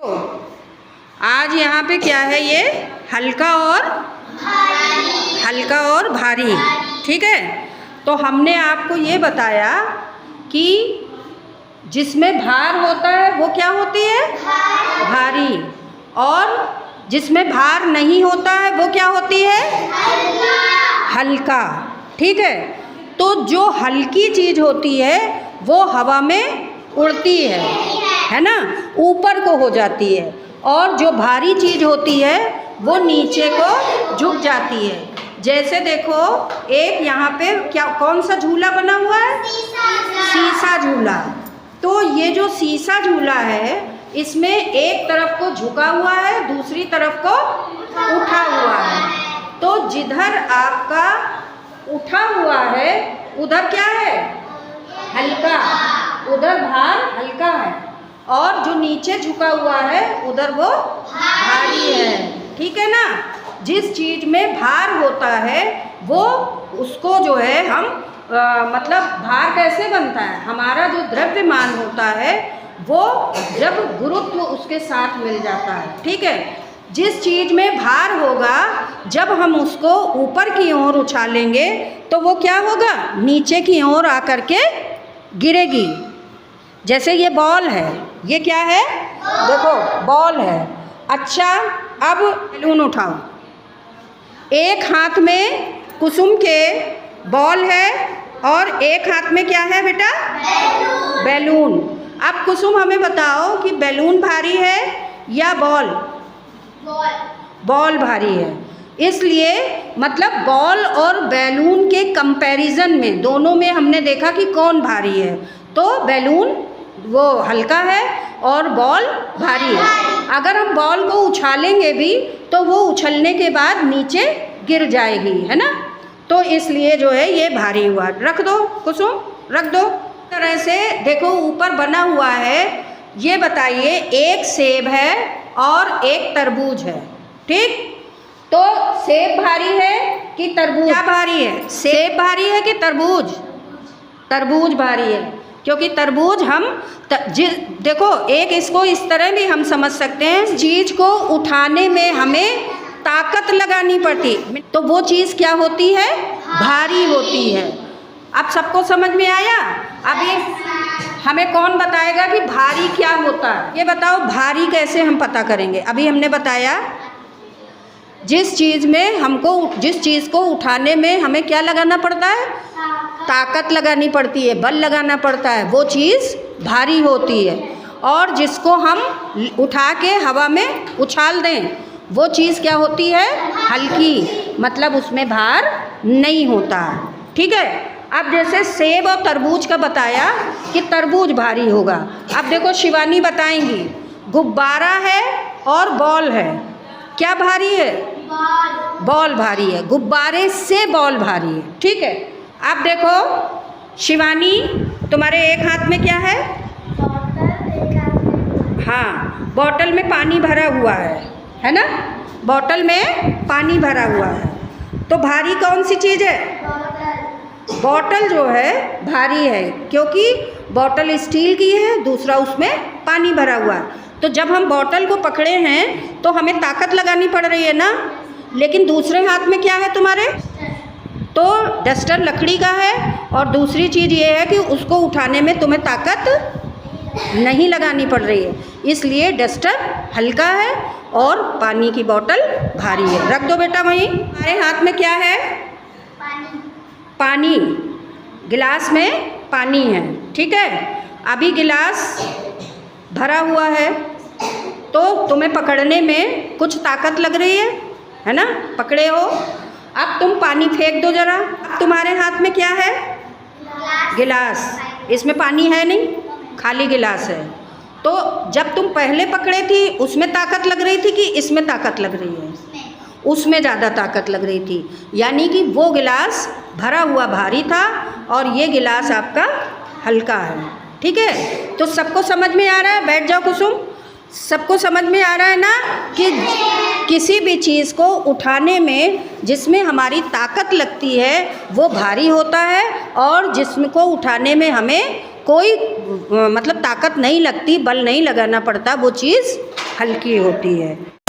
तो आज यहाँ पे क्या है, ये हल्का और भारी, ठीक है। तो हमने आपको ये बताया कि जिसमें भार होता है वो क्या होती है, भारी, और जिसमें भार नहीं होता है वो क्या होती है, हल्का, ठीक है। तो जो हल्की चीज़ होती है वो हवा में उड़ती है ना, ऊपर को हो जाती है, और जो भारी चीज़ होती है वो नीचे को झुक जाती है। जैसे देखो, एक यहाँ पे क्या, कौन सा झूला बना हुआ है, शीशा झूला। तो ये जो शीशा झूला है, इसमें एक तरफ को झुका हुआ है, दूसरी तरफ को उठा हुआ है। तो जिधर आपका उठा हुआ है उधर क्या है, हल्का, उधर भार हल्का है, और जो नीचे झुका हुआ है उधर वो भारी है, ठीक है ना। जिस चीज़ में भार होता है वो उसको जो है हम मतलब भार कैसे बनता है, हमारा जो द्रव्यमान होता है वो जब गुरुत्व उसके साथ मिल जाता है, ठीक है। जिस चीज़ में भार होगा, जब हम उसको ऊपर की ओर उछालेंगे तो वो क्या होगा, नीचे की ओर आकर के गिरेगी। जैसे ये बॉल है, ये क्या है, देखो बॉल है। अच्छा, अब बैलून उठाओ। एक हाथ में कुसुम के बॉल है और एक हाथ में क्या है बेटा, बैलून। अब कुसुम हमें बताओ कि बैलून भारी है या बॉल, बॉल भारी है। इसलिए मतलब बॉल और बैलून के कंपैरिजन में, दोनों में हमने देखा कि कौन भारी है। तो बैलून वो हल्का है और बॉल भारी है। अगर हम बॉल को उछालेंगे भी तो वो उछलने के बाद नीचे गिर जाएगी, है ना। तो इसलिए जो है ये भारी हुआ। रख दो कुसुम, रख दो। इस तरह से देखो ऊपर बना हुआ है। ये बताइए, एक सेब है और एक तरबूज है, ठीक। तो सेब भारी है कि तरबूज, क्या भारी है, सेब भारी है कि तरबूज, तरबूज भारी है। क्योंकि तरबूज हम देखो, एक इसको इस तरह भी हम समझ सकते हैं, चीज़ को उठाने में हमें ताकत लगानी पड़ती, तो वो चीज़ क्या होती है, भारी होती है। अब सबको समझ में आया। अभी हमें कौन बताएगा कि भारी क्या होता है, ये बताओ, भारी कैसे हम पता करेंगे। अभी हमने बताया जिस चीज़ में हमको, जिस चीज़ को उठाने में हमें क्या लगाना पड़ता है, ताकत लगानी पड़ती है, बल लगाना पड़ता है, वो चीज़ भारी होती है। और जिसको हम उठा के हवा में उछाल दें वो चीज़ क्या होती है, हल्की, मतलब उसमें भार नहीं होता, ठीक है। अब जैसे सेब और तरबूज का बताया कि तरबूज भारी होगा। अब देखो शिवानी बताएंगी, गुब्बारा है और बॉल है, क्या भारी है, बॉल भारी है, गुब्बारे से बॉल भारी है, ठीक है। अब देखो शिवानी, तुम्हारे एक हाथ में क्या है, हाँ, बॉटल में पानी भरा हुआ है ना, बॉटल में पानी भरा हुआ है। तो भारी कौन सी चीज़ है, बॉटल जो है भारी है, क्योंकि बॉटल स्टील की है, दूसरा उसमें पानी भरा हुआ है। तो जब हम बॉटल को पकड़े हैं तो हमें ताकत लगानी पड़ रही है ना, लेकिन दूसरे हाथ में क्या है तुम्हारे, तो डस्टर लकड़ी का है, और दूसरी चीज़ ये है कि उसको उठाने में तुम्हें ताकत नहीं लगानी पड़ रही है, इसलिए डस्टर हल्का है और पानी की बोतल भारी है। रख दो बेटा वहीं। हमारे हाथ में क्या है, पानी, गिलास में पानी है, ठीक है। अभी गिलास भरा हुआ है, तो तुम्हें पकड़ने में कुछ ताकत लग रही है ना, पकड़े हो। अब तुम पानी फेंक दो जरा। तुम्हारे हाथ में क्या है, गिलास, इसमें पानी है नहीं, खाली गिलास है। तो जब तुम पहले पकड़े थी उसमें ताकत लग रही थी कि इसमें ताकत लग रही है, उसमें ज़्यादा ताकत लग रही थी, यानी कि वो गिलास भरा हुआ भारी था और ये गिलास आपका हल्का है, ठीक है। तो सबको समझ में आ रहा है, बैठ जाओ कुसुम, सबको समझ में आ रहा है ना कि किसी भी चीज़ को उठाने में जिसमें हमारी ताकत लगती है वो भारी होता है, और जिसको उठाने में हमें कोई मतलब ताकत नहीं लगती, बल नहीं लगाना पड़ता, वो चीज़ हल्की होती है।